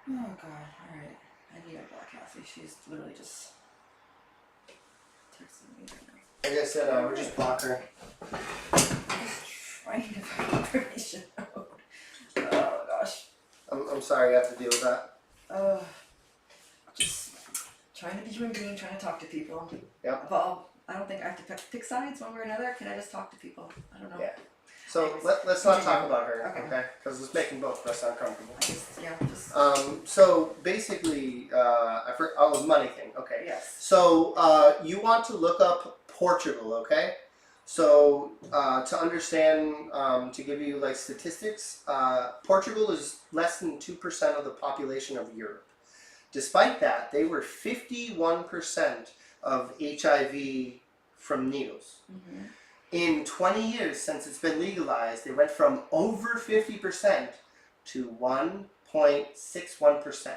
Oh god, alright. I need to block Kathy. She's literally just texting me right now. Like I said, we're just block her. Trying to find information out. Oh gosh. I'm sorry you have to deal with that. Just trying to be human being, trying to talk to people. Yep. Well, I don't think I have to pick sides one way or another. Can I just talk to people? I don't know. Yeah. So let's not talk about her, okay? Because it's making both of us uncomfortable. So basically, money thing, okay. Yes. So you want to look up Portugal, okay? So to understand, to give you like statistics, Portugal is less than 2% of the population of Europe. Despite that, they were 51% of HIV from needles. Mm-hmm. In 20 years since it's been legalized, it went from over 50% to 1.61%.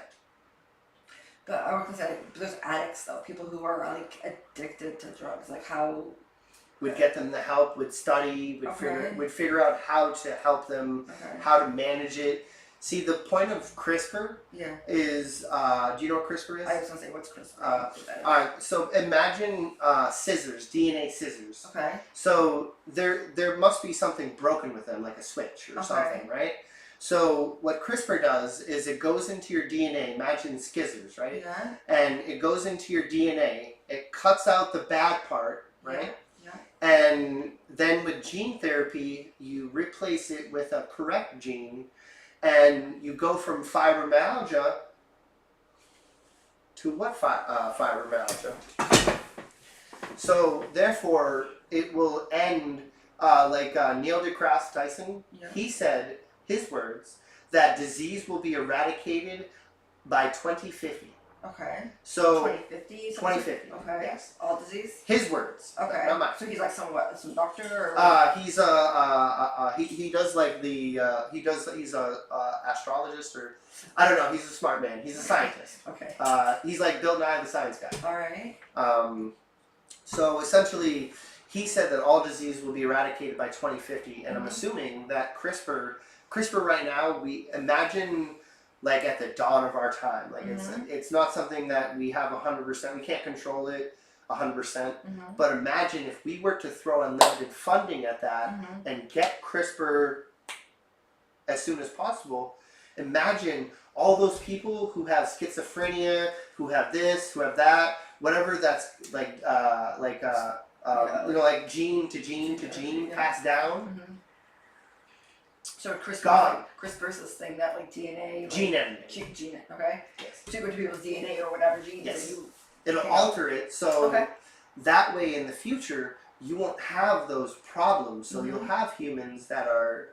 But I was gonna say, there's addicts though, people who are like addicted to drugs. Like how would get them the help, would study, would figure out how to help them, how to manage it. See, the point of CRISPR is, do you know what CRISPR is? I was going to say, what's CRISPR? So imagine scissors, DNA scissors. Okay. So there must be something broken with them, like a switch or something, right? So what CRISPR does is it goes into your DNA, imagine scissors, right? Yeah. And it goes into your DNA, it cuts out the bad part, right? Yeah. And then with gene therapy, you replace it with a correct gene, and you go from fibromyalgia to what fibromyalgia? So therefore, it will end like Neil deGrasse Tyson. Yeah. He said, his words, that disease will be eradicated by 2050. Okay. So 2050. 2050. Okay. Yes. All disease. His words. Okay. Not mine. So he's like some doctor or? He's he does like the he's a astrologist or I don't know. He's a smart man. He's a scientist. Okay. He's like Bill Nye the Science Guy. All right. So essentially, he said that all disease will be eradicated by 2050, and I'm assuming that CRISPR right now, we imagine like at the dawn of our time. Like it's not something that we have 100%. We can't control it 100%. But imagine if we were to throw unlimited funding at that and get CRISPR as soon as possible. Imagine all those people who have schizophrenia, who have this, who have that, whatever that's like like gene to gene to gene passed down. So CRISPR's this thing that like DNA, gene editing. Gene, okay. Yes. So you go to people's DNA or whatever genes. Yes. You it'll alter it so that way in the future you won't have those problems. So you'll have humans that are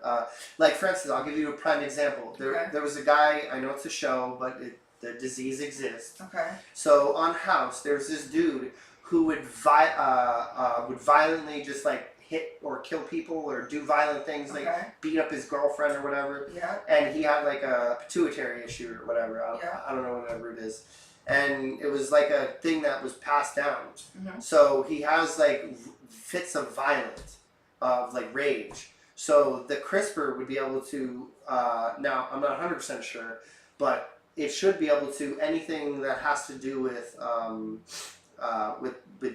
like, for instance, I'll give you a prime example. There was a guy, I know it's a show, but the disease exists. Okay. So on House, there's this dude who would violently just like hit or kill people or do violent things, like beat up his girlfriend or whatever. Yeah. And he had like a pituitary issue or whatever. I don't know whatever it is. And it was like a thing that was passed down. So he has like fits of violence, of like rage. So the CRISPR would be able to, now I'm not 100% sure, but it should be able to, anything that has to do with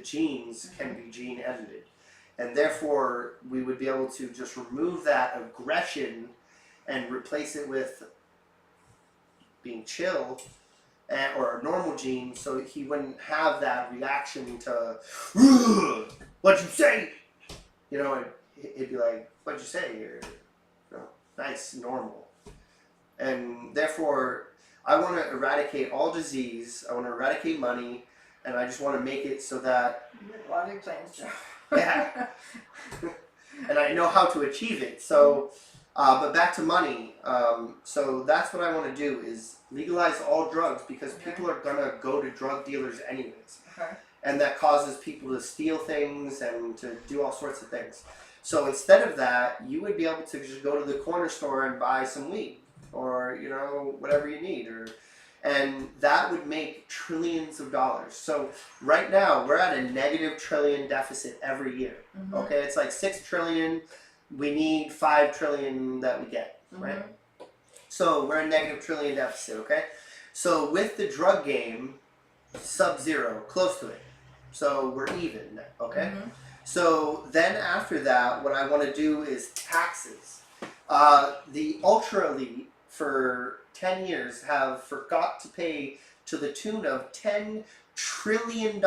genes can be gene edited. And therefore, we would be able to just remove that aggression and replace it with being chill or a normal gene, so he wouldn't have that reaction to, what'd you say? You know, it'd be like, what'd you say? You're, nice, normal. And therefore, I want to eradicate all disease, I want to eradicate money, and I just want to make it so that... You have a lot of big plans, Joe. Yeah. And I know how to achieve it. So, but back to money. So that's what I want to do, is legalize all drugs, because people are going to go to drug dealers anyways. And that causes people to steal things and to do all sorts of things. So instead of that, you would be able to just go to the corner store and buy some weed, or, you know, whatever you need, and that would make trillions of dollars. So right now, we're at a negative trillion deficit every year. Okay, it's like 6 trillion. We need 5 trillion that we get, right? So we're a negative trillion deficit, okay? So with the drug game, sub-zero, close to it. So we're even, okay? Mhm. So then after that, what I want to do is taxes. The ultra elite for 10 years have forgot to pay to the tune of $10 trillion.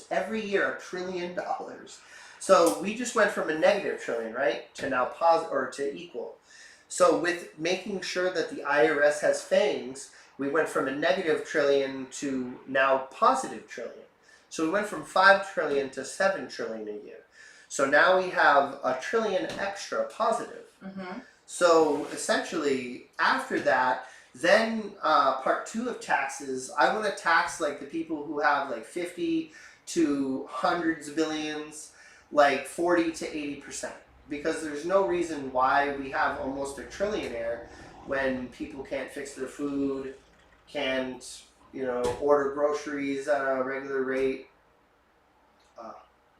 Every year, $1 trillion. So we just went from a negative trillion, right, to now positive or to equal. So with making sure that the IRS has fangs, we went from a negative trillion to now positive trillion. So we went from 5 trillion to 7 trillion a year. So now we have $1 trillion extra positive. Mhm. So essentially, after that, then part 2 of taxes, I want to tax like the people who have like 50 to hundreds of billions, like 40 to 80%. Because there's no reason why we have almost a trillionaire when people can't fix their food, can't, order groceries at a regular rate.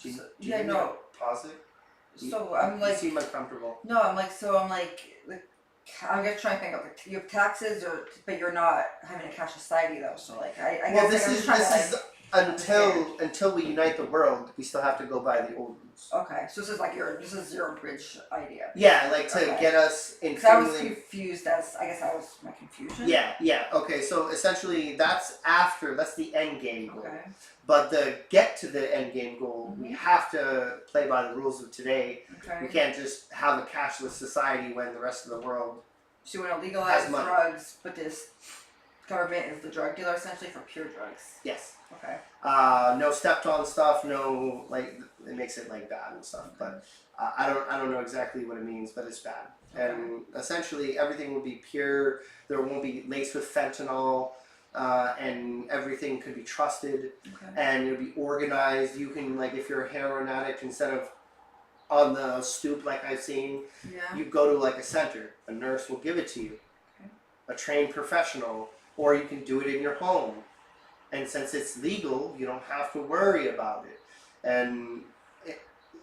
Do you Yeah, need me no. to pause it? So I'm like, You seem uncomfortable. no, I'm like, I'm just trying to think of like, you have taxes, but you're not having a cash society though. So like, I Well, guess this like, I'm is just trying to, like, until we unite the world, we still have to go by the old rules. okay, so this is your bridge idea. Yeah, like to Okay. get us in. Because I was confused I guess that was my confusion. Yeah. Okay, so essentially that's the end game goal. Okay. But to get to the end game goal, we have to play by the rules of today. Okay. We can't just have a cashless society when the rest of the world. So you want to legalize has money. drugs, but this government is the drug dealer essentially for pure drugs. Yes. Okay. No stepped on stuff. No, like it makes it like bad and stuff. But I don't know exactly what it means, but it's bad. Okay. And essentially everything will be pure. There won't be laced with fentanyl. And everything could be trusted, and it'll be organized. You can, like, if you're a heroin addict, instead of on the stoop like I've seen, you go to like a center. A nurse will give it to you, a trained professional, or you can do it in your home. And since it's legal, you don't have to worry about it. And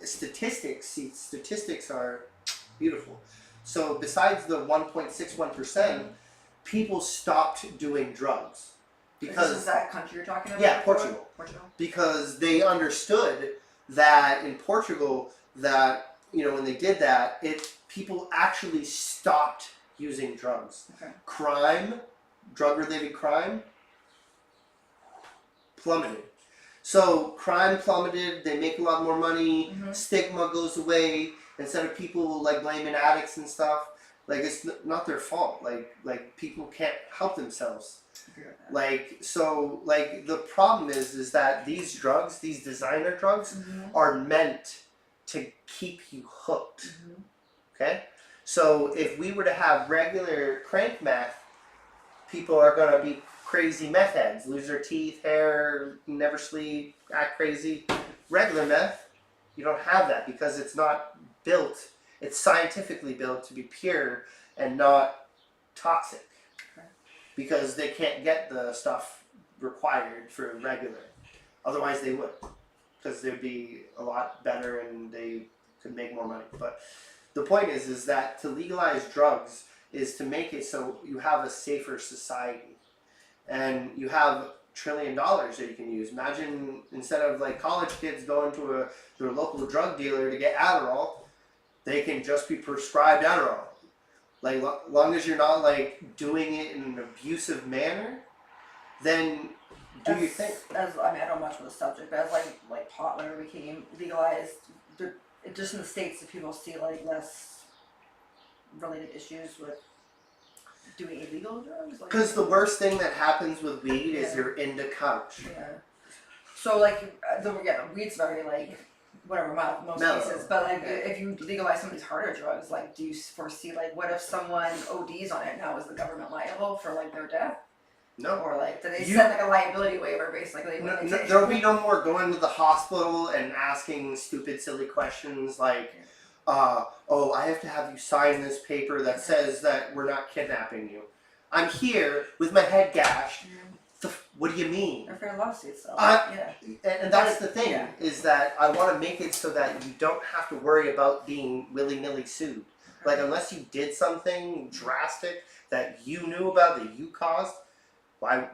statistics are beautiful. So besides the 1.61%. People stopped doing drugs because this is that country you're talking about? Yeah, Portugal. Because they understood that in Portugal, that when they did that, people actually stopped using drugs. Okay. Crime, drug-related crime, plummeted. So crime plummeted. They make a lot more money. Stigma goes away. Instead of people like blaming addicts and stuff. Like, it's not their fault. Like people can't help themselves. The problem is that these drugs, these designer drugs, are meant to keep you hooked. Okay? So if we were to have regular crank meth, people are going to be crazy meth heads, lose their teeth, hair, never sleep, act crazy. Regular meth, you don't have that because it's not built. It's scientifically built to be pure and not toxic. Because they can't get the stuff required for regular. Otherwise they would. Because they'd be a lot better and they could make more money. But the point is that to legalize drugs is to make it so you have a safer society. And you have $1 trillion that you can use. Imagine instead of like college kids going to their local drug dealer to get Adderall, they can just be prescribed Adderall. Like, long as you're not like doing it in an abusive manner, then do your thing. I don't know much about the subject, but as like pot when it became legalized, just in the States, do people see like less related issues with doing illegal drugs? Because the worst thing that happens with weed is you're into couch. Yeah. So like weed's very like whatever most cases, but like if you legalize some of these harder drugs, like do you foresee like what if someone ODs on it now, is the government liable for like their death? No. Or like do they send like a liability waiver basically? There'll be no more going to the hospital and asking stupid silly questions like oh, I have to have you sign this paper that says that we're not kidnapping you. I'm here with my head gashed. What do you mean? Or fair lawsuits, though. And that's the thing, is that I want to make it so that you don't have to worry about being willy-nilly sued. Like, unless you did something drastic that you knew about, that you caused, Why?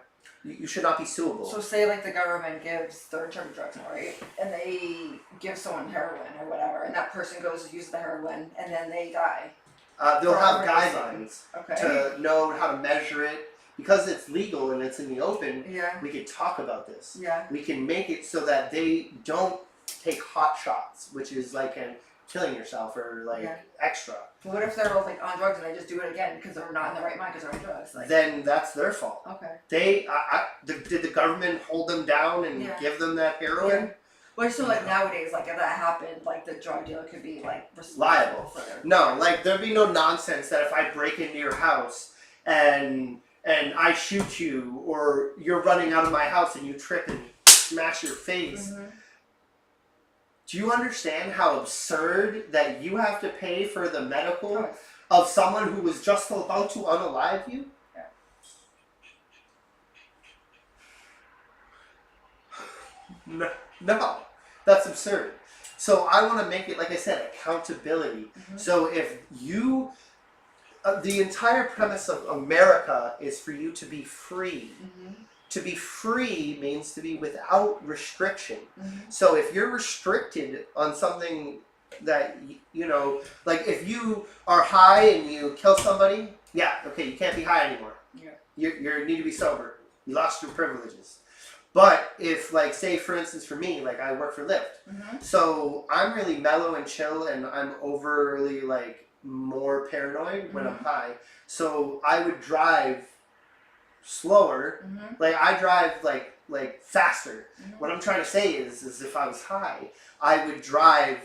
You should not be suable. So say like the government they're in charge of drugs, right? And they give someone heroin or whatever, and that person goes to use the heroin, and then they die. They'll have guidelines okay. to know how to measure it. Because it's legal and it's in the open, yeah. we can talk about this. Yeah. We can make it so that they don't take hot shots, which is like killing yourself or like extra. But what if they're both like on drugs and they just do it again because they're not in the right mind because they're on drugs? Like, then that's their fault. Okay. Did the government hold them down and give them that heroin? Yeah. Well, so like nowadays, like if that happened, like the drug dealer could be like liable for their No, like there'd be no nonsense that if I break into your house and I shoot you, or you're running out of my house and you trip and smash your face. Mm-hmm. Do you understand how absurd that you have to pay for the medical of someone who was just about to unalive you? Yeah. No, that's absurd. So I want to make it, like I said, accountability. Mm-hmm. So if you... the entire premise of America is for you to be free. Mm-hmm. To be free means to be without restriction. Mm-hmm. So if you're restricted on something that, like if you are high and you kill somebody, you can't be high anymore. Yeah. You need to be sober. You lost your privileges. But if, like, say, for instance, for me, like, I work for Lyft. Mm-hmm. So I'm really mellow and chill, and I'm overly, like, more paranoid when I'm high. So I would drive slower. Mm-hmm. Like I drive like faster. Mm-hmm. What I'm trying to say is if I was high, I would drive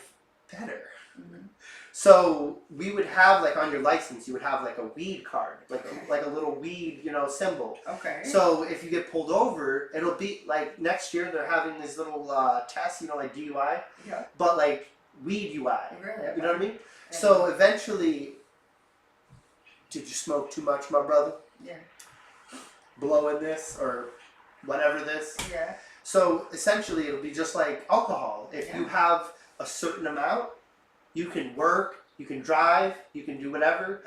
better. Mm-hmm. So we would have, like, on your license, you would have like a weed card, like a little weed, symbol. Okay. So if you get pulled over, it'll be like next year they're having these little tests, like DUI. Yeah. But like weed UI. Really? You know what I mean? So eventually, did you smoke too much, my brother? Yeah. Blowing this or whatever this? Yeah. So essentially, it'll be just like alcohol. If you have a certain amount, you can work, you can drive, you can do whatever.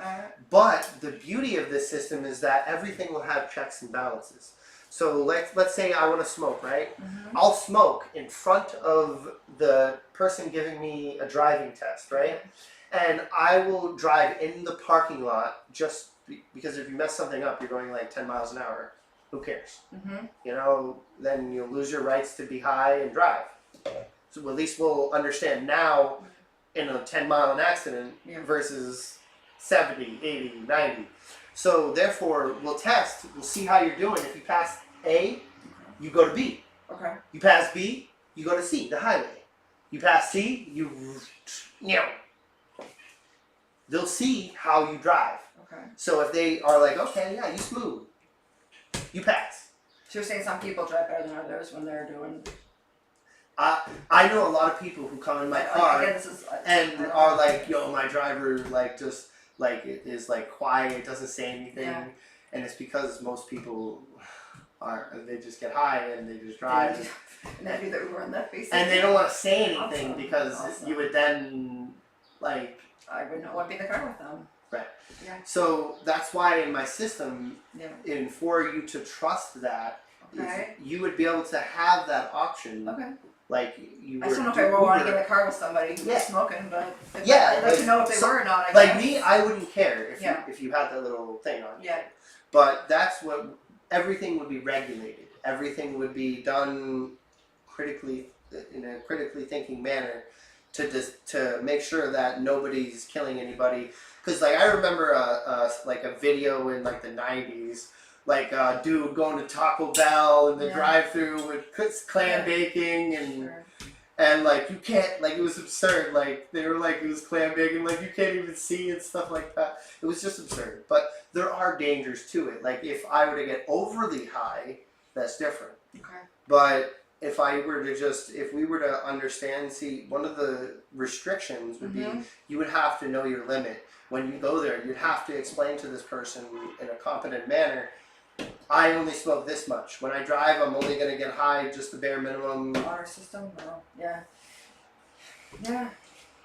But the beauty of this system is that everything will have checks and balances. So let's say I want to smoke, right? Mm-hmm. I'll smoke in front of the person giving me a driving test, right? And I will drive in the parking lot just because if you mess something up, you're going like 10 miles an hour. Who cares? Mm-hmm. Then you'll lose your rights to be high and drive. So at least we'll understand now in a 10-mile accident versus 70, 80, 90. So therefore, we'll test. We'll see how you're doing. If you pass A, you go to B. Okay. You pass B, you go to C, the highway. You pass C, they'll see how you drive. Okay. So if they are like, okay, yeah, you smooth, you pass. So you're saying some people drive better than others when they're doing... I know a lot of people who come in my car and are like, yo, my driver just is like quiet, doesn't say anything, and it's because most people they just get high and they just drive. And they do the Uber on that face. And they don't want to say anything because you would then like... I would not want to be in the car with them. Right. Yeah. So that's why in my system, for you to trust that, you would be able to have that option. Okay. Like you. I just don't know if I want to get in the car with somebody who's smoking, but I'd like to know if they were or not. Like me, I wouldn't care if you had that little thing on. Yeah. But that's what everything would be regulated. Everything would be done critically in a critically thinking manner to make sure that nobody's killing anybody. Because like I remember a video in like the 90s. Like a dude going to Taco Bell in the drive-thru with clam baking and like you can't, like it was absurd, like they were like it was clam baking, like you can't even see and stuff like that. It was just absurd. But there are dangers to it. Like if I were to get overly high, that's different. Okay. But if we were to understand, see, one of the restrictions would be you would have to know your limit. When you go there, you'd have to explain to this person in a competent manner, I only smoke this much. When I drive, I'm only going to get high, just the bare minimum. Water system? No. Yeah. Yeah.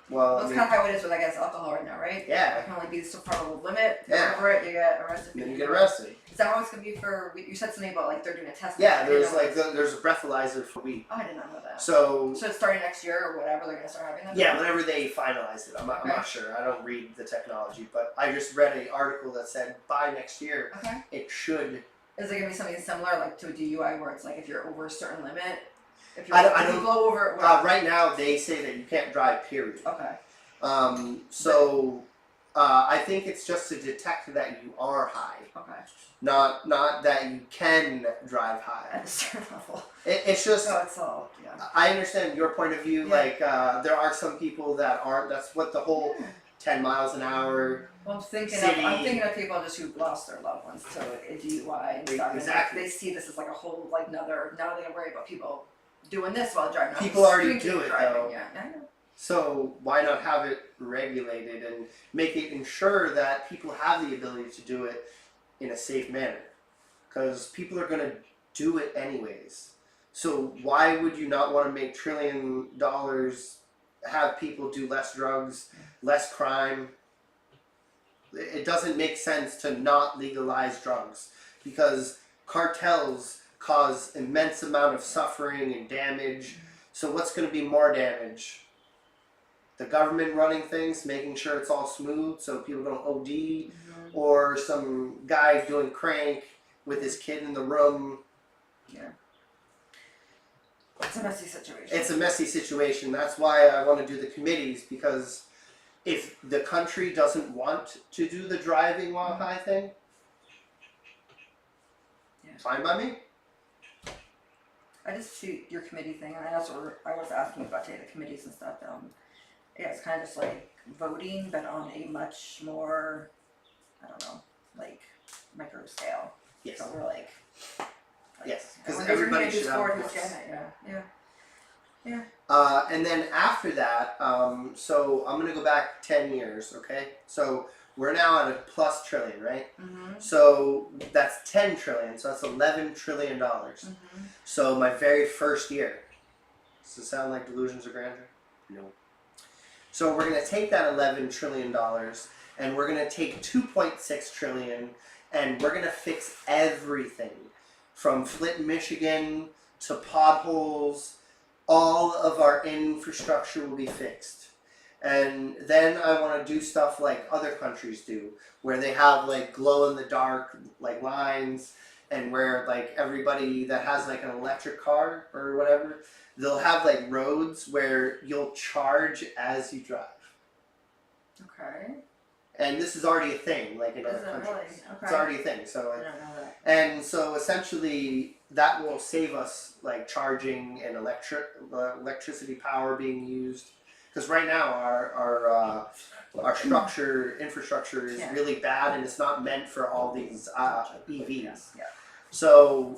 Well, That's kind of how it is with, I guess, alcohol right now, right? Yeah. It can only be so far of a limit. Yeah. Over it, you get arrested. then you get arrested. Is that how it's gonna be for? You said something about like they're doing a test. Yeah, there's there's a breathalyzer for weed. Oh, I did not know that. So it's starting next year or whatever, they're gonna start having that. yeah, whenever they finalize it, I'm not sure. I don't read the technology, but I just read an article that said by next year it should. Is it gonna be something similar like to a DUI where it's like if you're over a certain limit, if you're I don't blow over? Right now they say that you can't drive. Period. Okay. So I think it's just to detect that you are high. Okay. Not that you can drive high. At a certain level. It's just. No, it's all. Yeah. I understand your point of view. Like there are some people that aren't. That's what the whole 10 miles an hour. Well, I'm thinking city. of people just who've lost their loved ones to a DUI and stuff. Exactly. And they see this as like a whole like another. Now they gotta worry about people doing this while driving. People already do it driving. though. Yeah, I know. So why not have it regulated and make it ensure that people have the ability to do it in a safe manner? Because people are going to do it anyways. So why would you not want to make $1 trillion, have people do less drugs, less crime? It doesn't make sense to not legalize drugs because cartels cause immense amount of suffering and damage. So what's going to be more damage? The government running things, making sure it's all smooth so people don't OD, or some guy doing crank with his kid in the room. Yeah. It's a messy situation. It's a messy situation. That's why I want to do the committees, because if the country doesn't want to do the driving while high thing, fine by me. I just see your committee thing, and that's what I was asking about today, the committees and stuff. Yeah, it's kind of just like voting, but on a much more, I don't know, like micro scale. Yes. So we're like yes, because everybody should have a voice. Yeah. And then after that, so I'm gonna go back 10 years. Okay, so we're now at a plus trillion, right? So that's 10 trillion. So that's $11 trillion. So my very first year. Does it sound like delusions of grandeur? No. So we're going to take that $11 trillion and we're going to take 2.6 trillion and we're going to fix everything from Flint, Michigan to potholes. All of our infrastructure will be fixed. And then I want to do stuff like other countries do, where they have like glow in the dark like lines, and where like everybody that has like an electric car or whatever, they'll have like roads where you'll charge as you drive. Okay. And this is already a thing, like in other countries. Really? Okay. It's already a thing. So I don't know that. and so essentially that will save us like charging and electricity power being used. Because right now our infrastructure is really bad, and it's not meant for all these EVs. Yeah. So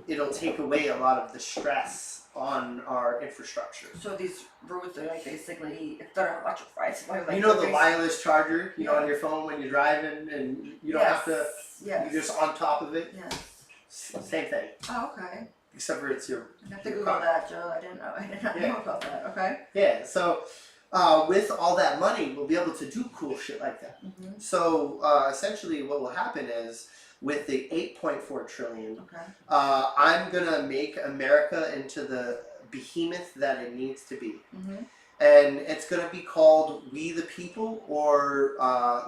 it'll take away a lot of the stress on our infrastructure. So these roads are like basically, if they're electrified, so like you know the wireless charger, you know, on your phone when you're driving, and you don't have to. You're just on top of it. Yes. Same thing. Oh, okay. Except for it's your. I have to Google that, Joe. I did not know about that. Okay. Yeah. So. With all that money, we'll be able to do cool shit like that. So essentially what will happen is, with the 8.4 trillion, I'm going to make America into the behemoth that it needs to be. And it's going to be called We the People, or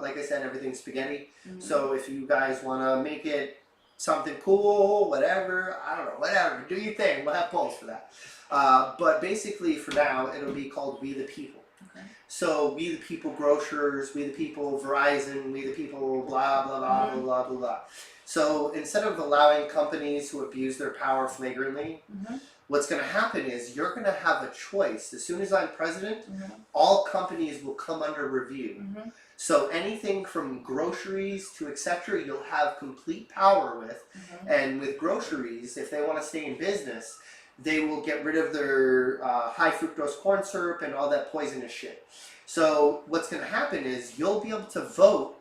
like I said, everything's spaghetti. So if you guys want to make it something cool, whatever, I don't know, whatever, do your thing. We'll have polls for that. But basically for now, it'll be called We the People. So we the people grocers, we the people Verizon, we the people blah blah blah blah blah blah blah. So instead of allowing companies who abuse their power flagrantly, what's going to happen is you're going to have a choice. As soon as I'm president, all companies will come under review. So anything from groceries to etc., you'll have complete power with. And with groceries, if they want to stay in business, they will get rid of their high fructose corn syrup and all that poisonous shit. So what's going to happen is you'll be able to vote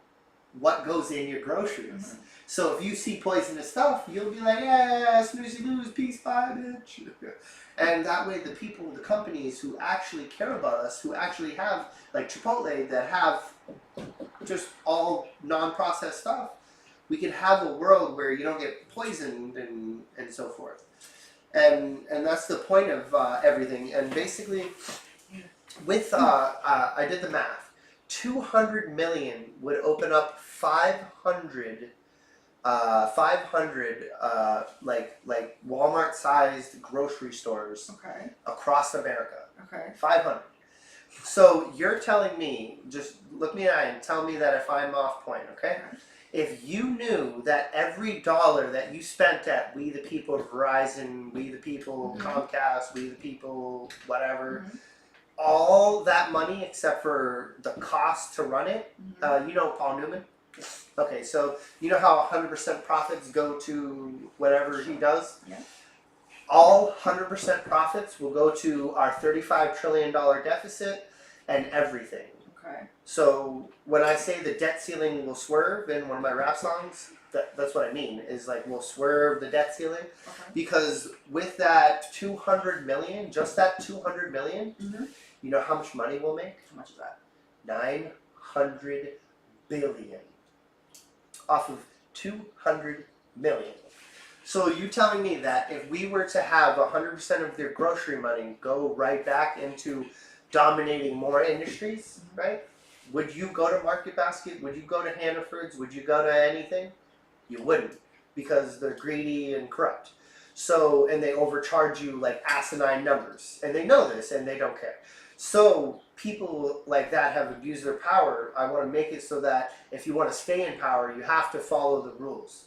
what goes in your groceries. So if you see poisonous stuff, you'll be like, yeah, snoozy lose, peace, bye, bitch. And that way the people, the companies who actually care about us, who actually have, like Chipotle, that have just all non-processed stuff, we can have a world where you don't get poisoned and so forth. And that's the point of everything. And basically, with, I did the math, 200 million would open up 500 like Walmart-sized grocery stores across America. 500. So you're telling me, just look me in the eye and tell me that if I'm off point, okay? If you knew that every dollar that you spent at We the People Verizon, We the People Comcast, We the People whatever, all that money except for the cost to run it, you know Paul Newman? Okay, so you know how 100% profits go to whatever he does? Yeah. All 100% profits will go to our $35 trillion deficit and everything. Okay. So when I say the debt ceiling will swerve in one of my rap songs, that's what I mean, is like we'll swerve the debt ceiling. Because with that 200 million, just that 200 million, you know how much money we'll make? How much is that? 900 billion. Off of 200 million. So you telling me that if we were to have 100% of their grocery money go right back into dominating more industries, right? Would you go to Market Basket? Would you go to Hannaford's? Would you go to anything? You wouldn't, because they're greedy and corrupt. So, and they overcharge you like asinine numbers. And they know this and they don't care. So people like that have abused their power. I want to make it so that if you want to stay in power, you have to follow the rules.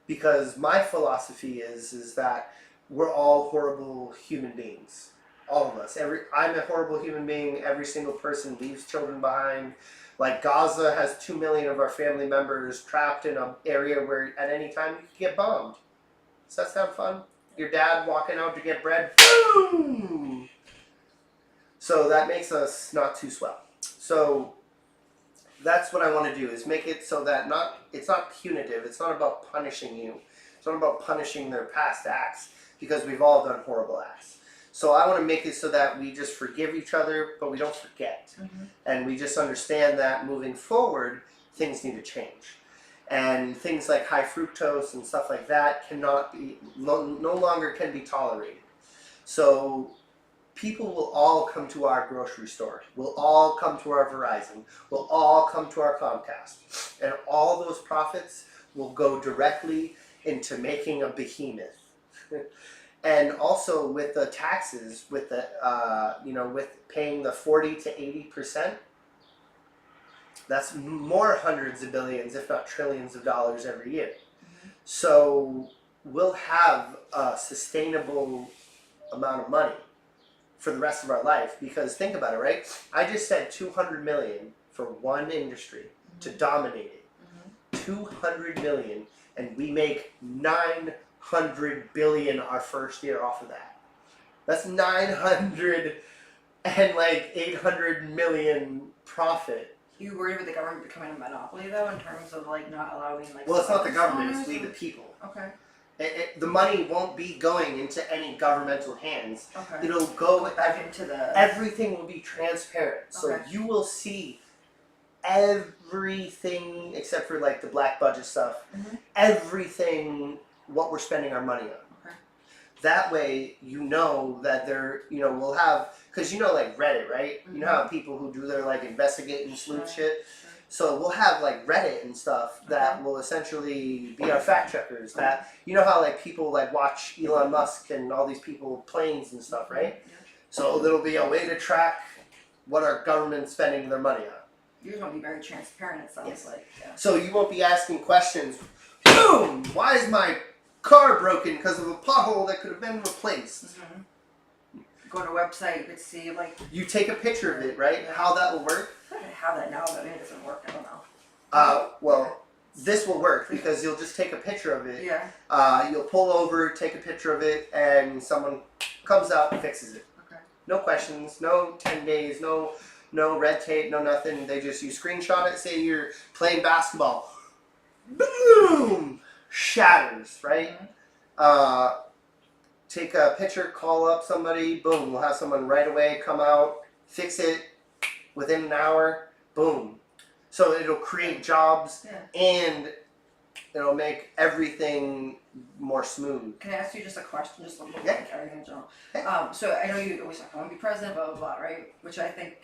Because my philosophy is that we're all horrible human beings. All of us. I'm a horrible human being. Every single person leaves children behind. Like Gaza has 2 million of our family members trapped in an area where at any time you could get bombed. Does that sound fun? Your dad walking out to get bread. Boom! So that makes us not too swell. So that's what I want to do, is make it so that it's not punitive. It's not about punishing you. It's not about punishing their past acts, because we've all done horrible acts. So I want to make it so that we just forgive each other, but we don't forget. And we just understand that moving forward, things need to change. And things like high fructose and stuff like that cannot be, no longer can be tolerated. So people will all come to our grocery store, will all come to our Verizon, will all come to our Comcast. And all those profits will go directly into making a behemoth. And also with the taxes, with the, with paying the 40 to 80%, that's more hundreds of billions, if not trillions of dollars every year. So we'll have a sustainable amount of money for the rest of our life. Because think about it, right? I just said 200 million for one industry to dominate it. 200 million, and we make 900 billion our first year off of that. That's 900 and like 800 million profit. You worried about the government becoming a monopoly though, in terms of like not allowing like? Well, it's not the government; it's we the people. Okay. The money won't be going into any governmental hands. Okay. It'll go back into the. Everything will be transparent, so you will see everything except for like the black budget stuff. Everything what we're spending our money on. That way, you know that we'll have, because like Reddit, right? You know how people who do their like investigate and sleuth shit. So we'll have like Reddit and stuff that will essentially be our fact checkers. That you know how like people like watch Elon Musk and all these people planes and stuff, right? So there'll be a way to track what our government's spending their money on. You're going to be very transparent. It sounds like. Yeah. So you won't be asking questions. Boom! Why is my car broken because of a pothole that could have been replaced? Go to a website, you could see like. You take a picture of it, right? How that will work. I have that now, but maybe it doesn't work. I don't know. Well, this will work because you'll just take a picture of it. Yeah. You'll pull over, take a picture of it, and someone comes out and fixes it. Okay. No questions, no 10 days, no no red tape, no nothing. They just, you screenshot it, say you're playing basketball. Boom! Shatters, right? Take a picture, call up somebody, boom, we'll have someone right away come out, fix it within an hour, boom. So it'll create jobs and it'll make everything more smooth. Can I ask you just a question, just a little Yeah. like arrogant in general? So I know you always talk, I want to be president, blah, blah, blah, right? Which I think,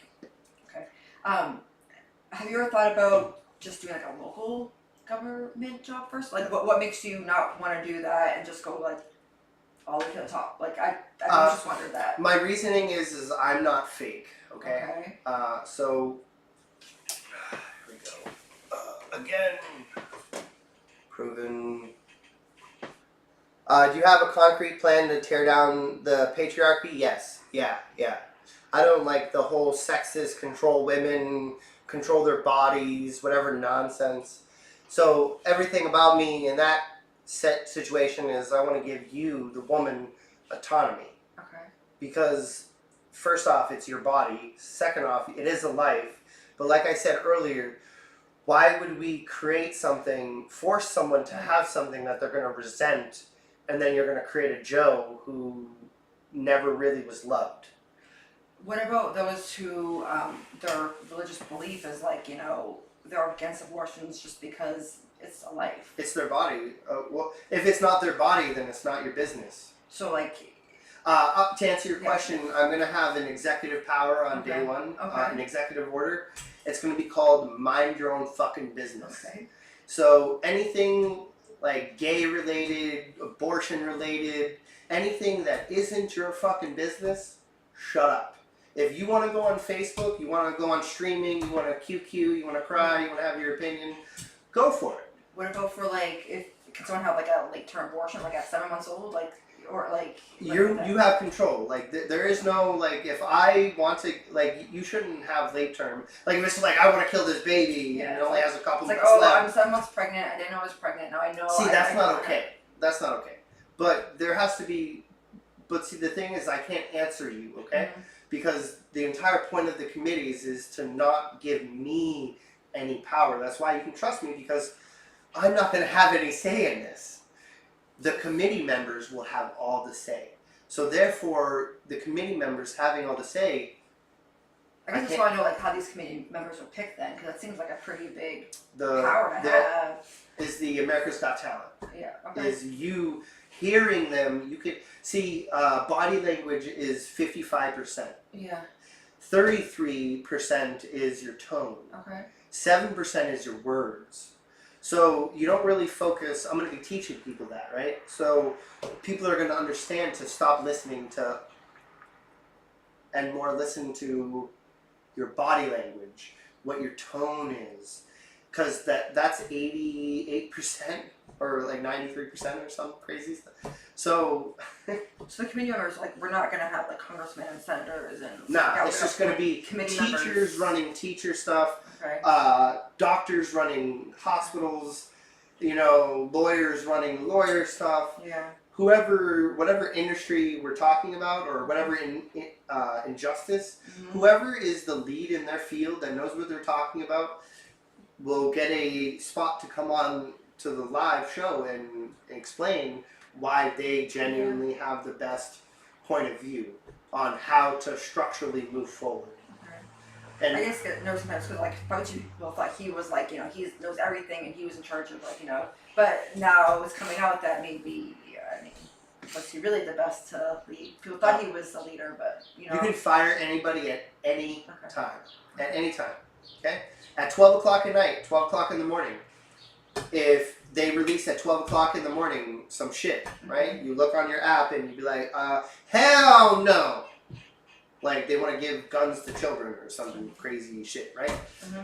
okay. Have you ever thought about just doing like a local government job first? Like what makes you not want to do that and just go like all the way to the top? Like I just wondered that. My reasoning is I'm not fake, okay? So, here we go. Again, proven. Do you have a concrete plan to tear down the patriarchy? Yes. Yeah. I don't like the whole sexist control women, control their bodies, whatever nonsense. So everything about me in that set situation is I want to give you, the woman, autonomy. Okay. Because first off, it's your body. Second off, it is a life. But like I said earlier, why would we create something, force someone to have something that they're going to resent, and then you're going to create a Joe who never really was loved? What about those who their religious belief is like, you know, they're against abortions just because it's a life? It's their body. Well, if it's not their body, then it's not your business. So like... to answer your question, I'm going to have an executive power on day one, an executive order. It's going to be called Mind Your Own Fucking Business. Okay. So anything like gay related, abortion related, anything that isn't your fucking business, shut up. If you want to go on Facebook, you want to go on streaming, you want to QQ, you want to cry, you want to have your opinion, go for it. What about for like, if can someone have like a late term abortion like at 7 months old, like, or like you have control. Like there is no like, if I want to, like, you shouldn't have late term. Like if it's like I want to kill this baby and it only has a couple months left. I'm 7 months pregnant. I didn't know I was pregnant. Now I know. See, that's not okay. That's not okay. But there has to be. But see, the thing is, I can't answer you, okay? Mm-hmm. Because the entire point of the committees is to not give me any power. That's why you can trust me, because I'm not going to have any say in this. The committee members will have all the say. So therefore, the committee members having all the say... I guess that's why I know like how these committee members are picked then, because that seems like a pretty big power to have. Is the America's Got Talent. Yeah, okay. Is you hearing them, you could... See, body language is 55%. Yeah. 33% is your tone. Okay. 7% is your words. So you don't really focus. I'm going to be teaching people that, right? So people are going to understand to stop listening to and more listen to your body language, what your tone is. Because that's 88% or like 93% or some crazy stuff. So the committee members, like, we're not going to have like congressmen and senators and... it's just going to be teachers running teacher stuff, doctors running hospitals, you know, lawyers running lawyer stuff. Yeah. Whoever, whatever industry we're talking about, or whatever injustice, whoever is the lead in their field that knows what they're talking about will get a spot to come on to the live show and explain why they genuinely have the best point of view on how to structurally move forward. And I guess sometimes because like Prezzy thought he was like, you know, he knows everything and he was in charge of like, you know, but now it's coming out that maybe, I mean, was he really the best to lead? People thought he was the leader, but you know. You can fire anybody at any time. At any time. Okay? At 12 o'clock at night, 12 o'clock in the morning. If they release at 12 o'clock in the morning some shit, right? You look on your app and you be like, hell no! Like they want to give guns to children or something crazy shit, right?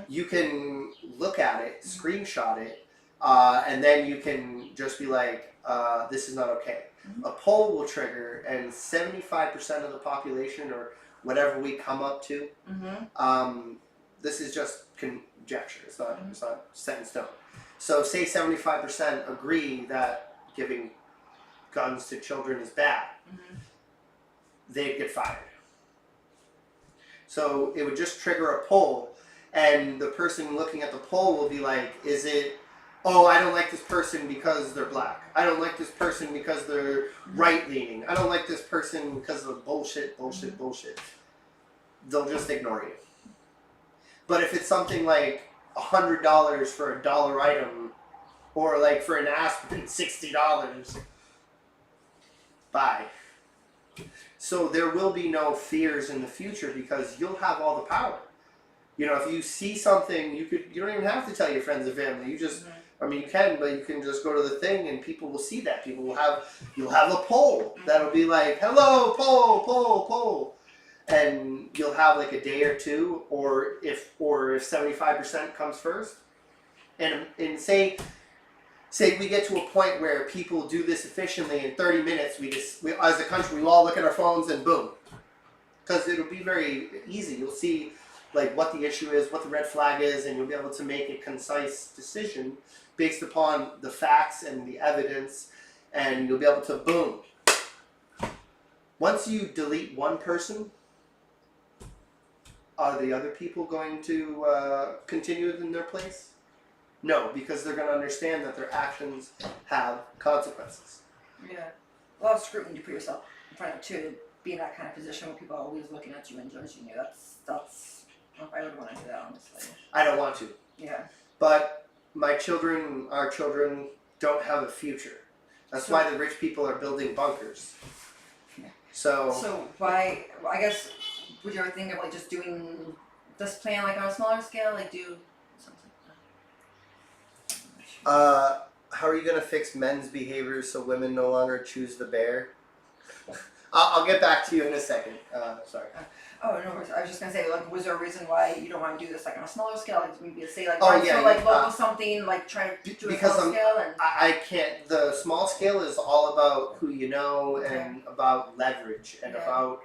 You can look at it, screenshot it, and then you can just be like, this is not okay. A poll will trigger, and 75% of the population, or whatever we come up to, this is just conjecture. It's not set in stone. So say 75% agree that giving guns to children is bad. They'd get fired. So it would just trigger a poll, and the person looking at the poll will be like, is it, oh, I don't like this person because they're black. I don't like this person because they're right-leaning. I don't like this person because of bullshit. They'll just ignore you. But if it's something like $100 for a dollar item, or like for an aspirin, $60, bye. So there will be no fears in the future because you'll have all the power. You know, if you see something, you don't even have to tell your friends and family. You just, I mean, you can, but you can just go to the thing and people will see that. You'll have a poll that'll be like, hello, poll. And you'll have like a day or two, or if 75% comes first, and say we get to a point where people do this efficiently in 30 minutes, we as a country, we all look at our phones and boom. Because it'll be very easy. You'll see like what the issue is, what the red flag is, and you'll be able to make a concise decision based upon the facts and the evidence, and you'll be able to boom. Once you delete one person, are the other people going to continue in their place? No, because they're going to understand that their actions have consequences. Yeah. A lot of scrutiny to put yourself in front of, too, to be in that kind of position where people are always looking at you and judging you. That's I would want to do that, honestly. I don't want to. Yeah. But our children don't have a future. That's why the rich people are building bunkers. Yeah. So why, I guess, would you ever think of like just doing this plan like on a smaller scale, like do something? how are you going to fix men's behaviors so women no longer choose the bear? I'll get back to you in a second. Sorry. Oh, no worries. I was just going to say, like, was there a reason why you don't want to do this like on a smaller scale? Like maybe say like, logo something, like try to do a small scale? And I can't. The small scale is all about who you know and about leverage and about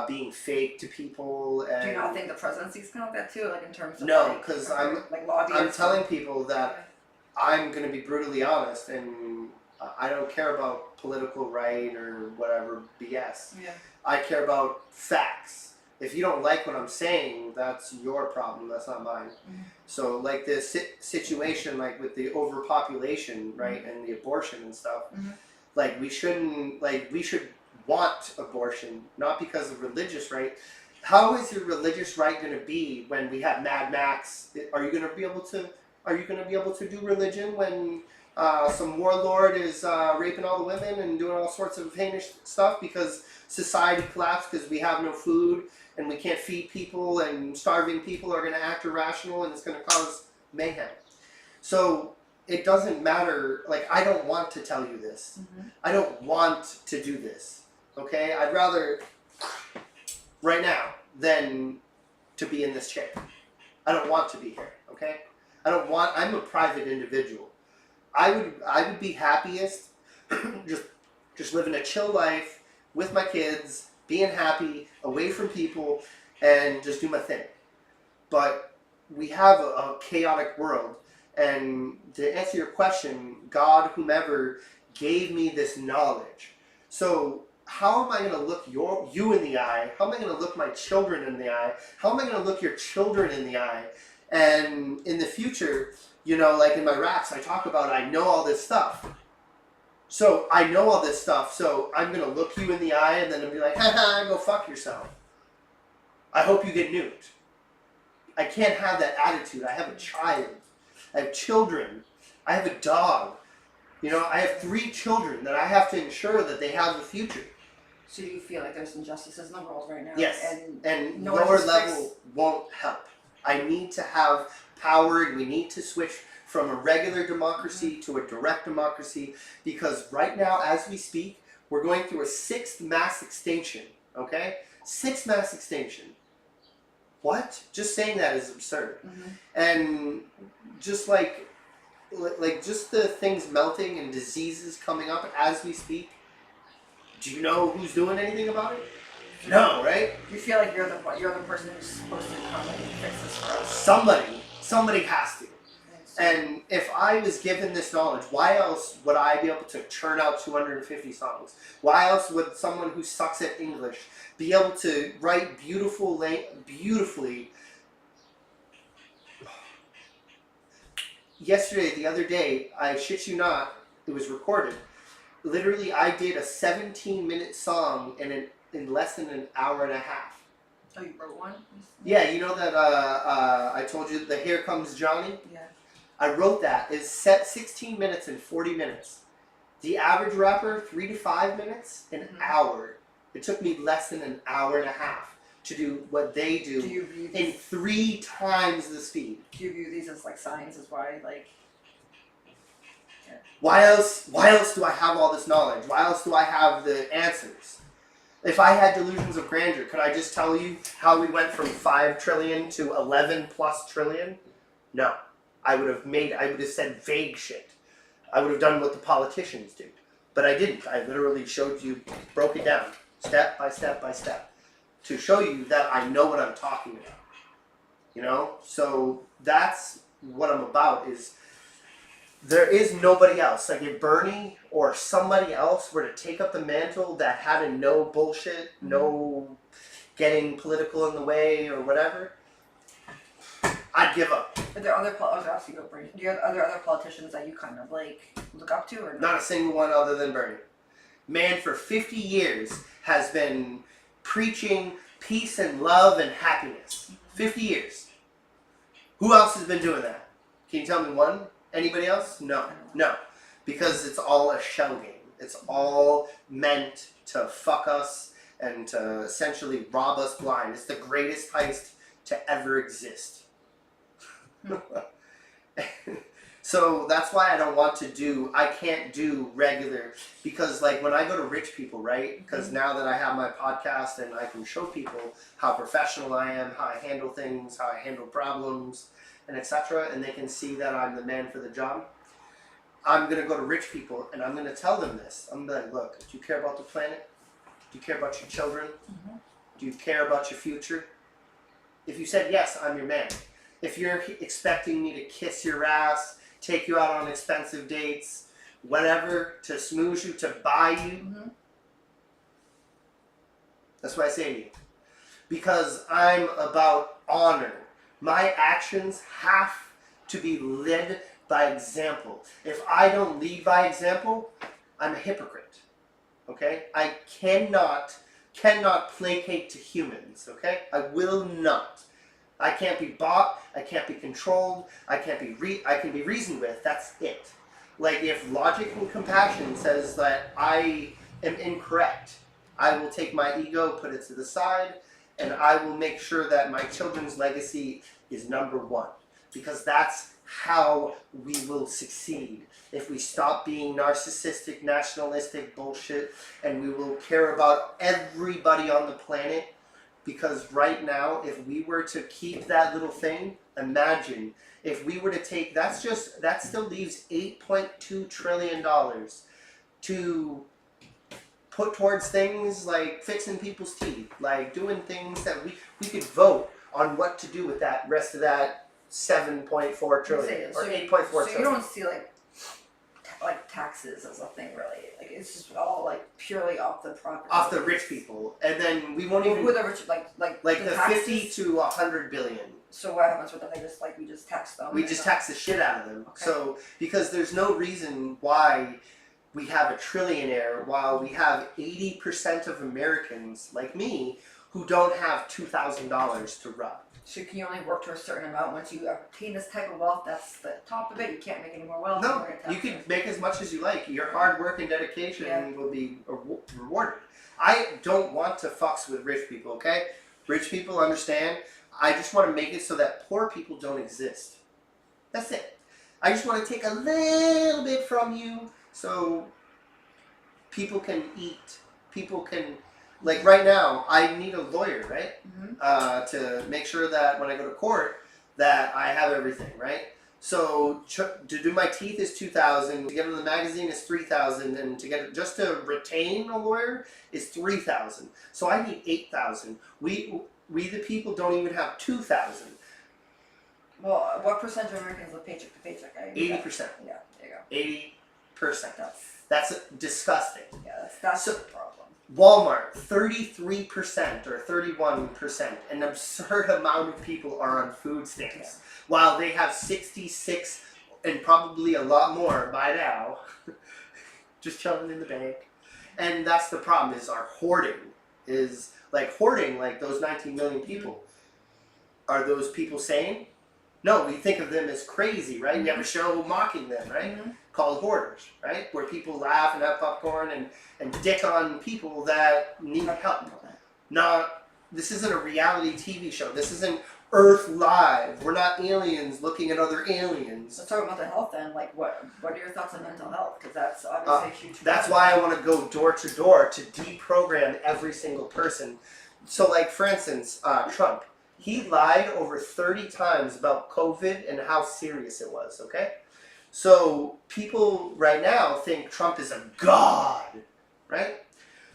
being fake to people. And do you not think the presidency's kind of like that too, like in terms of no, because I'm lobbyists? telling people that I'm going to be brutally honest, and I don't care about political right or whatever BS. Yeah. I care about facts. If you don't like what I'm saying, that's your problem. That's not mine. Mm-hmm. So, like this situation, like with the overpopulation, right, and the abortion and stuff, like we should want abortion, not because of religious right. How is your religious right going to be when we have Mad Max? Are you going to be able to do religion when some warlord is raping all the women and doing all sorts of heinous stuff because society collapsed because we have no food and we can't feed people and starving people are going to act irrational and it's going to cause mayhem. So it doesn't matter. Like, I don't want to tell you this. I don't want to do this. Okay? I'd rather right now than to be in this chair. I don't want to be here. Okay? I'm a private individual. I would be happiest just living a chill life with my kids, being happy, away from people, and just do my thing. But we have a chaotic world, and to answer your question, God, whomever, gave me this knowledge. So how am I going to look you in the eye? How am I going to look my children in the eye? How am I going to look your children in the eye? And in the future, you know, like in my raps, I talk about I know all this stuff. So I know all this stuff, so I'm going to look you in the eye and then I'll be like, haha, go fuck yourself. I hope you get nuked. I can't have that attitude. I have a child. I have children. I have a dog. You know, I have 3 children that I have to ensure that they have a future. So you feel like there's injustices in the world right now? Yes, and lower level won't help. I need to have power, and we need to switch from a regular democracy to a direct democracy, because right now, as we speak, we're going through a 6th mass extinction, okay? 6th mass extinction. What? Just saying that is absurd. And just like just the things melting and diseases coming up as we speak, do you know who's doing anything about it? No, right? You feel like you're the person who's supposed to come and fix this for us. Somebody has to. And if I was given this knowledge, why else would I be able to churn out 250 songs? Why else would someone who sucks at English be able to write beautifully? Yesterday, the other day, I shit you not, it was recorded. Literally, I did a 17-minute song in less than an hour and a half. Oh, you wrote one? Yeah, you know that I told you the Here Comes Johnny? Yeah. I wrote that. It's set 16 minutes and 40 minutes. The average rapper, 3 to 5 minutes, an hour. It took me less than an hour and a half to do what they do in 3 times the speed. Do you view these as like signs as why like... Yeah. Why else do I have all this knowledge? Why else do I have the answers? If I had delusions of grandeur, could I just tell you how we went from 5 trillion to 11 plus trillion? No. I would have said vague shit. I would have done what the politicians do. But I didn't. I literally showed you, broke it down, step by step by step, to show you that I know what I'm talking about. You know? So that's what I'm about, is there is nobody else. Like if Bernie or somebody else were to take up the mantle that had a no bullshit, no getting political in the way or whatever, I'd give up. Are there other, I was asking you about Bernie. Do you have other politicians that you kind of like look up to, or not? Not a single one other than Bernie. Man for 50 years has been preaching peace and love and happiness. 50 years. Who else has been doing that? Can you tell me one? Anybody else? No. No. Because it's all a shell game. It's all meant to fuck us and to essentially rob us blind. It's the greatest heist to ever exist. So that's why I can't do regular, because like when I go to rich people, right? Because now that I have my podcast and I can show people how professional I am, how I handle things, how I handle problems, and etc., and they can see that I'm the man for the job. I'm going to go to rich people and I'm going to tell them this. I'm going to be like, look, do you care about the planet? Do you care about your children? Do you care about your future? If you said yes, I'm your man. If you're expecting me to kiss your ass, take you out on expensive dates, whatever, to smooze you, to buy you, that's what I say to you. Because I'm about honor. My actions have to be led by example. If I don't lead by example, I'm a hypocrite. Okay? I cannot placate to humans. Okay? I will not. I can't be bought. I can't be controlled. I can be reasoned with. That's it. Like if logic and compassion says that I am incorrect, I will take my ego, put it to the side, and I will make sure that my children's legacy is number one. Because that's how we will succeed. If we stop being narcissistic, nationalistic bullshit, and we will care about everybody on the planet. Because right now, if we were to keep that little thing, imagine if we were to take, that still leaves $8.2 trillion to put towards things like fixing people's teeth, like doing things that we could vote on what to do with that rest of that 7.4 trillion or 8.4 trillion. So you don't see like taxes as a thing really. Like it's just all like purely off the property. Off the rich people, and then we won't even. Who are the rich like the 50 to 100 billion. So what happens with them? We just tax them. We just tax the shit out of them. Okay. So because there's no reason why we have a trillionaire while we have 80% of Americans like me who don't have $2,000 to rub. So can you only work to a certain amount? Once you obtain this type of wealth, that's the top of it. You can't make any more wealth. No, you can make as much as you like. Your hard work and dedication will be rewarded. I don't want to fucks with rich people, okay? Rich people understand. I just want to make it so that poor people don't exist. That's it. I just want to take a little bit from you so people can eat. People can... Like right now, I need a lawyer, right? To make sure that when I go to court, that I have everything, right? So to do my teeth is $2,000. To get in the magazine is $3,000, and just to retain a lawyer is $3,000. So I need $8,000. We the people don't even have $2,000. Well, what percentage of Americans live paycheck to paycheck? 80%. Yeah, there you go. 80%. That's disgusting. Yeah, that's the problem. Walmart, 33% or 31%, an absurd amount of people are on food stamps, while they have 66 and probably a lot more by now, just chilling in the bank. And that's the problem, is our hoarding. Is like hoarding, like those 19 million people. Are those people sane? No, we think of them as crazy, right? We have a show mocking them, right? Called Hoarders, right? Where people laugh and have popcorn and dick on people that need help. This isn't a reality TV show. This isn't Earth Live. We're not aliens looking at other aliens. Let's talk about the health then. Like, what are your thoughts on mental health? Because that's obviously a huge problem. That's why I want to go door to door to deprogram every single person. So, like, for instance, Trump. He lied over 30 times about COVID and how serious it was, okay? So people right now think Trump is a god, right?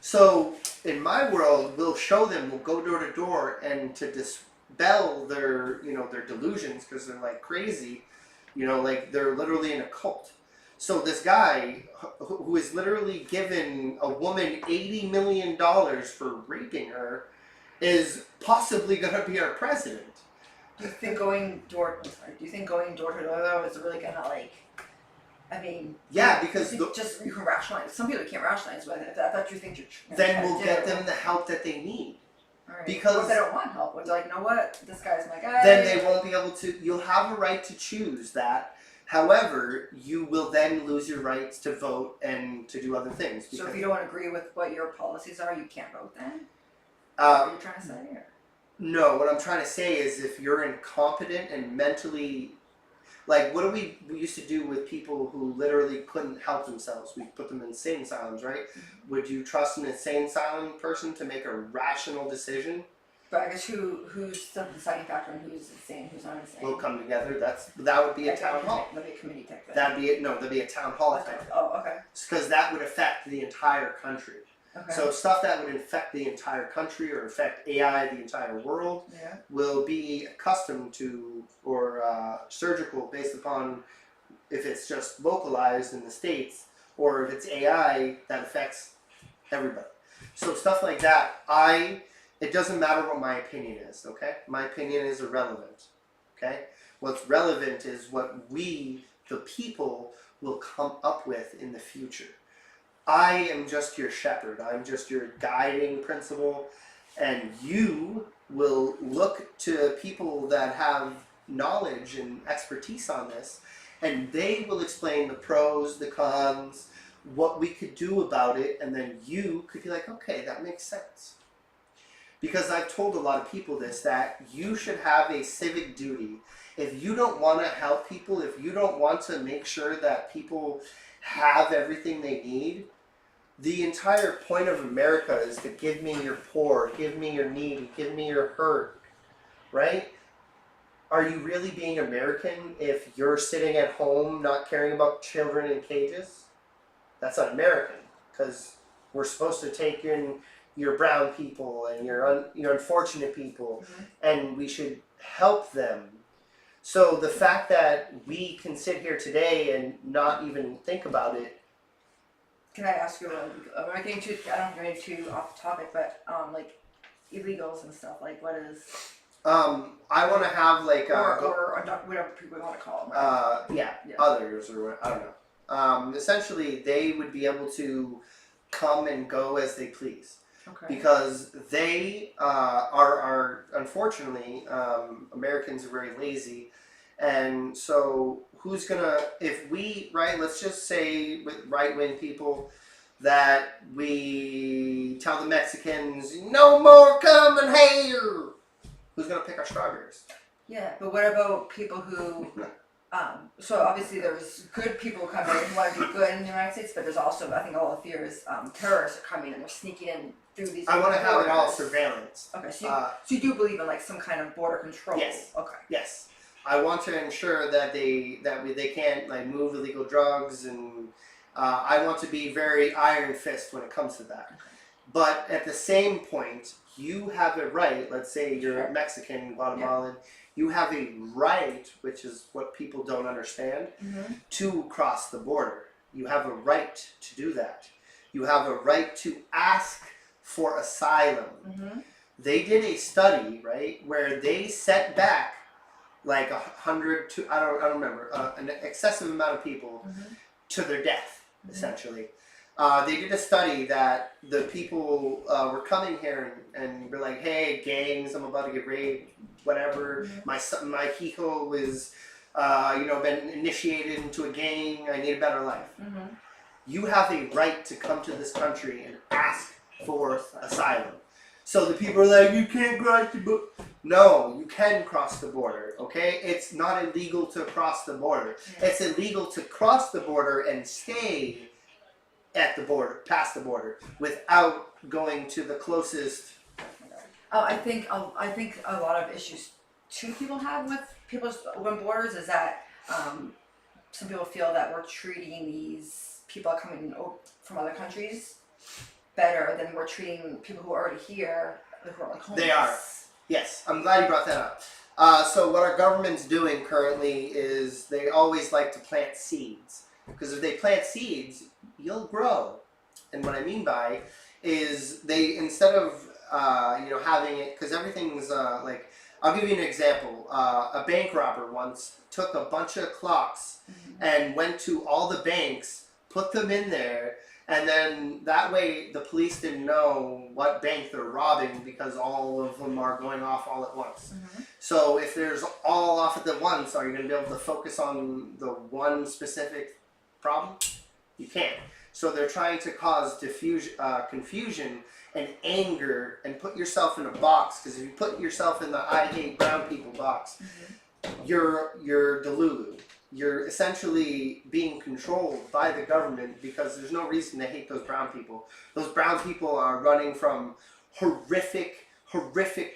So in my world, we'll show them, we'll go door to door and to dispel their, their delusions because they're like crazy, like they're literally in a cult. So this guy who is literally given a woman $80 million for raping her is possibly going to be our president. Do you think going door to door though is really going to like? I mean, yeah, because just you can rationalize. Some people can't rationalize with it. I thought you think you're. Then we'll get them the help that they need. All right. Because what if they don't want help? What, they're like, you know what? This guy's my guy. Then they won't be able to. You'll have a right to choose that. However, you will then lose your rights to vote and to do other things. So if you don't agree with what your policies are, you can't vote then. What are you trying to say here? No, what I'm trying to say is if you're incompetent and mentally, like what do we used to do with people who literally couldn't help themselves? We put them in insane asylums, right? Would you trust an insane asylum person to make a rational decision? But I guess who's the deciding factor and who's insane, who's not insane? We'll come together. That would be a town hall. That'd be a committee type thing. That'd be a town hall type thing. Oh, okay. Because that would affect the entire country. Okay. So stuff that would affect the entire country or affect AI, the entire world, will be accustomed to or surgical based upon if it's just localized in the States or if it's AI that affects everybody. So stuff like that, it doesn't matter what my opinion is, okay? My opinion is irrelevant, okay? What's relevant is what we, the people, will come up with in the future. I am just your shepherd. I'm just your guiding principle. And you will look to people that have knowledge and expertise on this, and they will explain the pros, the cons, what we could do about it, and then you could be like, okay, that makes sense. Because I've told a lot of people this, that you should have a civic duty. If you don't want to help people, if you don't want to make sure that people have everything they need, the entire point of America is to give me your poor, give me your needy, give me your hurt, right? Are you really being American if you're sitting at home not caring about children in cages? That's not American, because we're supposed to take in your brown people and your unfortunate people, and we should help them. So the fact that we can sit here today and not even think about it. Can I ask you, I'm not getting too, I don't get too off the topic, but like illegals and stuff, like what is? I want to have like or whatever people want to call them. Right? Others or what, I don't know. Essentially, they would be able to come and go as they please. Okay. Because they are unfortunately, Americans are very lazy, and so who's gonna, if we, right, let's just say with right-wing people that we tell the Mexicans, no more coming here, who's gonna pick our strawberries? Yeah, but what about people who, so obviously there's good people coming who want to do good in the United States, but there's also, I think all the fear is terrorists are coming and they're sneaking in through these. I want to have it all surveillance. Okay, so you do believe in like some kind of border control? Yes. Okay. Yes. I want to ensure that they can't like move illegal drugs, and I want to be very iron fist when it comes to that. Okay. But at the same point, you have a right. Let's say you're Mexican, Guatemalan. You have a right, which is what people don't understand, to cross the border. You have a right to do that. You have a right to ask for asylum. They did a study, right, where they sent back like 100 to, I don't remember, an excessive amount of people to their death, essentially. They did a study that the people were coming here and were like, hey, gangs, I'm about to get raped, whatever. My hijo is, been initiated into a gang. I need a better life. You have a right to come to this country and ask for asylum. So the people are like, you can't cross the border. No, you can cross the border, okay? It's not illegal to cross the border. It's illegal to cross the border and stay at the border, past the border, without going to the closest. I think a lot of issues too people have with people's open borders is that some people feel that we're treating these people coming from other countries better than we're treating people who are already here, who are like homeless. They are. Yes, I'm glad you brought that up. So what our government's doing currently is they always like to plant seeds. Because if they plant seeds, you'll grow. And what I mean by is they, instead of, having it, because everything's like, I'll give you an example. A bank robber once took a bunch of clocks and went to all the banks, put them in there, and then that way the police didn't know what bank they're robbing because all of them are going off all at once. So if there's all off at the once, are you going to be able to focus on the one specific problem? You can't. So they're trying to cause confusion and anger and put yourself in a box, because if you put yourself in the I hate brown people box, you're Delulu. You're essentially being controlled by the government because there's no reason to hate those brown people. Those brown people are running from horrific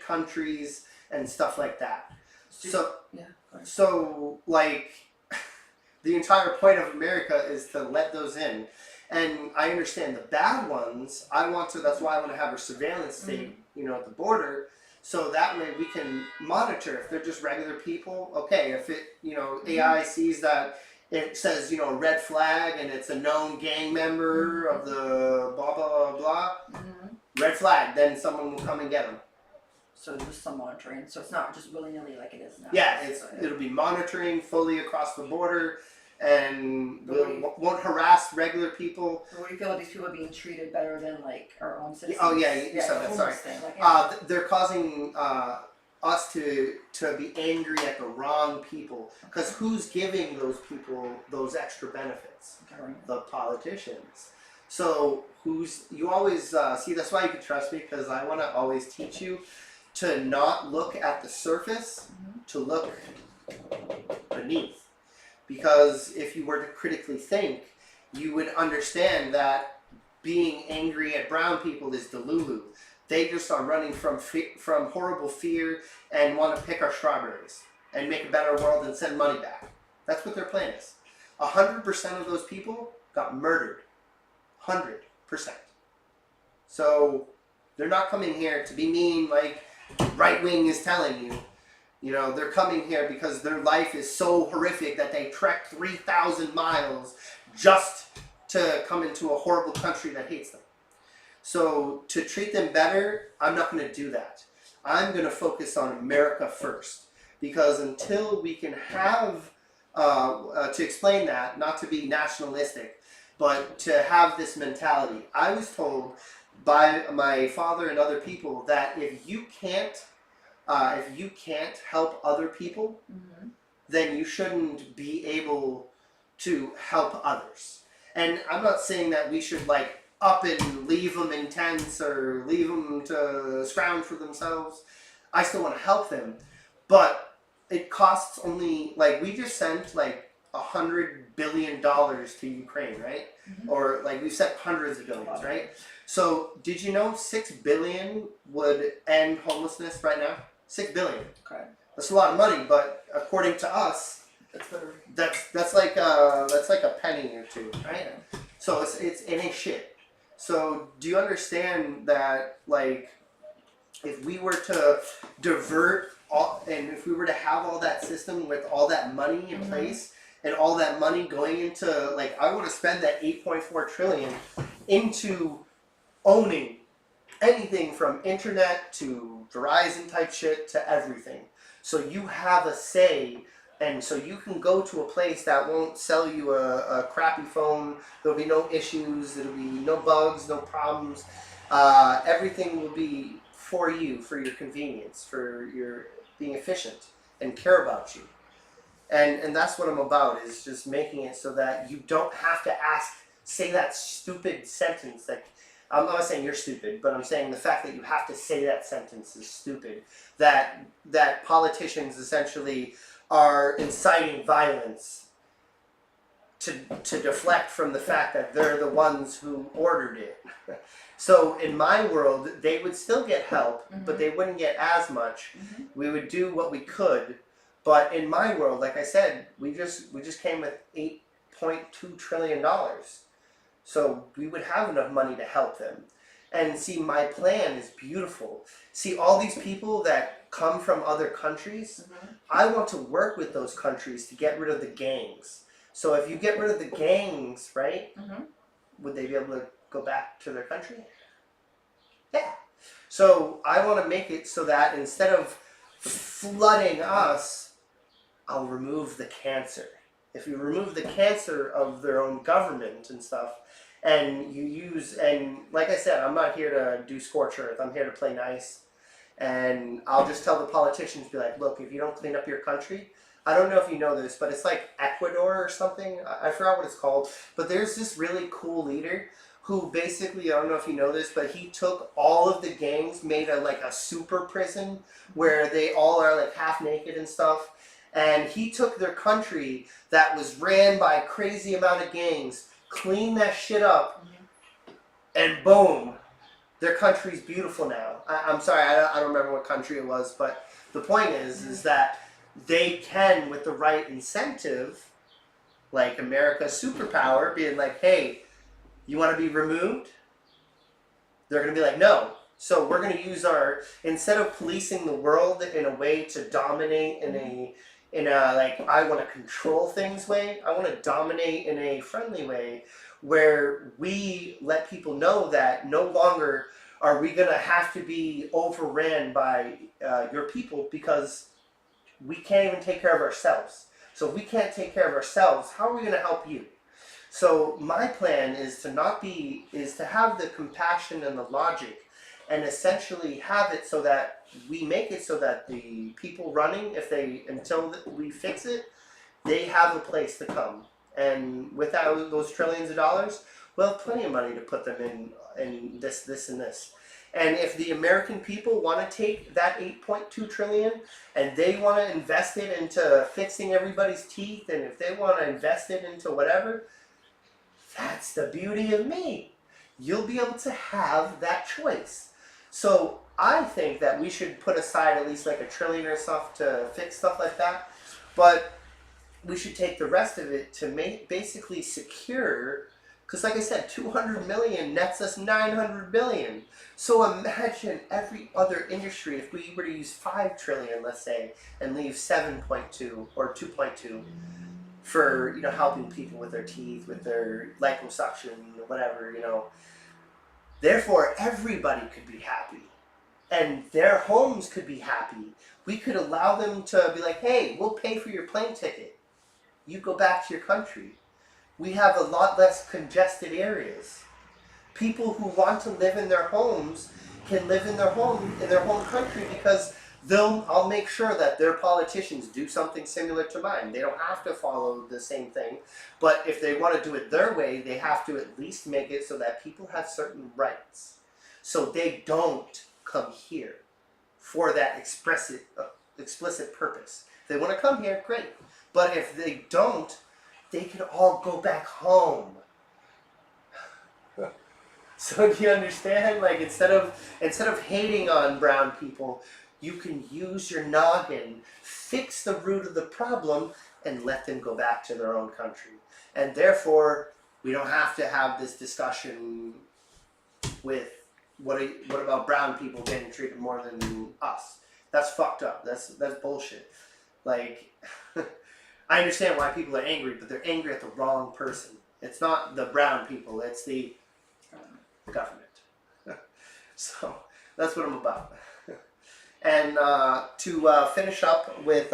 countries and stuff like that. So like, the entire point of America is to let those in. And I understand the bad ones. That's why I want to have a surveillance state, at the border. So that way we can monitor if they're just regular people. Okay, if it, AI sees that it says, red flag and it's a known gang member of the blah, blah, blah, blah, red flag, then someone will come and get them. So there's some monitoring. So it's not just willy-nilly like it is now. Yeah, it'll be monitoring fully across the border. And won't harass regular people. So what do you feel like these people are being treated better than like our own citizens? Oh yeah, you said that. Sorry. Thing, like, they're causing us to be angry at the wrong people, because who's giving those people those extra benefits? The politicians. So you always see, that's why you can trust me, because I want to always teach you to not look at the surface, to look beneath. Because if you were to critically think, you would understand that being angry at brown people is Delulu. They just are running from horrible fear and want to pick our strawberries and make a better world and send money back. That's what their plan is. 100% of those people got murdered. 100%. So they're not coming here to be mean like right wing is telling you. They're coming here because their life is so horrific that they trekked 3,000 miles just to come into a horrible country that hates them. So to treat them better, I'm not going to do that. I'm going to focus on America first. Because until we can have, to explain that, not to be nationalistic, but to have this mentality. I was told by my father and other people that if you can't help other people, then you shouldn't be able to help others. And I'm not saying that we should like up and leave them in tents or leave them to scrounge for themselves. I still want to help them, but it costs only, like, we just sent like $100 billion to Ukraine, right? Or like we sent hundreds of billions, right? So did you know 6 billion would end homelessness right now? 6 billion. Okay. That's a lot of money, but according to us, that's like a penny or two, right? So it ain't shit. So do you understand that, like, if we were to divert and if we were to have all that system with all that money in place and all that money going into, like, I want to spend that 8.4 trillion into owning anything from internet to Verizon type shit to everything. So you have a say, and so you can go to a place that won't sell you a crappy phone. There'll be no issues. There'll be no bugs, no problems. Everything will be for you, for your convenience, for your being efficient and care about you. And that's what I'm about, is just making it so that you don't have to say that stupid sentence. Like, I'm not saying you're stupid, but I'm saying the fact that you have to say that sentence is stupid. That politicians essentially are inciting violence to deflect from the fact that they're the ones who ordered it. So in my world, they would still get help, but they wouldn't get as much. We would do what we could, but in my world, like I said, we just came with $8.2 trillion. So we would have enough money to help them. And see, my plan is beautiful. See, all these people that come from other countries, I want to work with those countries to get rid of the gangs. So if you get rid of the gangs, right, would they be able to go back to their country? Yeah. So I want to make it so that instead of flooding us, I'll remove the cancer. If you remove the cancer of their own government and stuff, and you use, and like I said, I'm not here to do scorched earth. I'm here to play nice. And I'll just tell the politicians, be like, look, if you don't clean up your country, I don't know if you know this, but it's like Ecuador or something. I forgot what it's called. But there's this really cool leader who basically, I don't know if you know this, but he took all of the gangs, made like a super prison where they all are like half naked and stuff. And he took their country that was ran by a crazy amount of gangs, cleaned that shit up, and boom, their country's beautiful now. I'm sorry, I don't remember what country it was, but the point is that they can, with the right incentive, like America's superpower, being like, hey, you want to be removed? They're going to be like, no. So we're going to use instead of policing the world in a way to dominate in a like, I want to control things way, I want to dominate in a friendly way where we let people know that no longer are we going to have to be overran by your people, because we can't even take care of ourselves. So if we can't take care of ourselves, how are we going to help you? So my plan is to have the compassion and the logic, and essentially have it so that we make it so that the people running, until we fix it, they have a place to come. And without those trillions of dollars, we'll have plenty of money to put them in this, and this. And if the American people want to take that 8.2 trillion and they want to invest it into fixing everybody's teeth, and if they want to invest it into whatever, that's the beauty of me. You'll be able to have that choice. So I think that we should put aside at least like $1 trillion or stuff to fix stuff like that. But we should take the rest of it to basically secure, because like I said, 200 million nets us 900 billion. So imagine every other industry, if we were to use 5 trillion, let's say, and leave 7.2 or 2.2 for, helping people with their teeth, with their liposuction, whatever, Therefore, everybody could be happy, and their homes could be happy. We could allow them to be like, hey, we'll pay for your plane ticket. You go back to your country. We have a lot less congested areas. People who want to live in their homes can live in their home country, because I'll make sure that their politicians do something similar to mine. They don't have to follow the same thing, but if they want to do it their way, they have to at least make it so that people have certain rights. So they don't come here for that explicit purpose. If they want to come here, great. But if they don't, they can all go back home. So do you understand? Like, instead of hating on brown people, you can use your noggin, fix the root of the problem, and let them go back to their own country. And therefore, we don't have to have this discussion with what about brown people getting treated more than us. That's fucked up. That's bullshit. Like, I understand why people are angry, but they're angry at the wrong person. It's not the brown people. It's the government. So that's what I'm about. And to finish up with,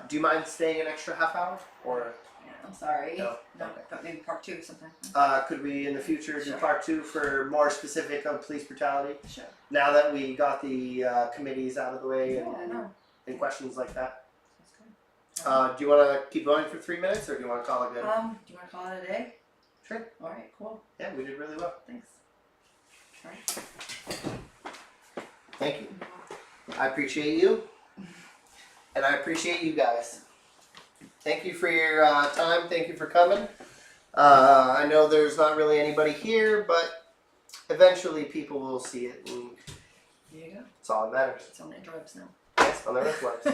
do you mind staying an extra half hour? Or Yeah, I'm sorry. No? No, Okay. but maybe part 2 sometime. could we in the future do Sure. part 2 for more specific on police brutality? Sure. Now that we got the committees out of the way Yeah, no. and questions like that. That's good. Do you want to keep going for 3 minutes, or do you want to call it good? Do you want to call it a day? Sure. All right, cool. Yeah, we did really well. Thanks. All right. Thank you. I appreciate you, and I appreciate you guys. Thank you for your time. Thank you for coming. I know there's not really anybody here, but eventually people will see it, and There you go. it's all that matters. It's on the interwebs now. Yes, on the networks.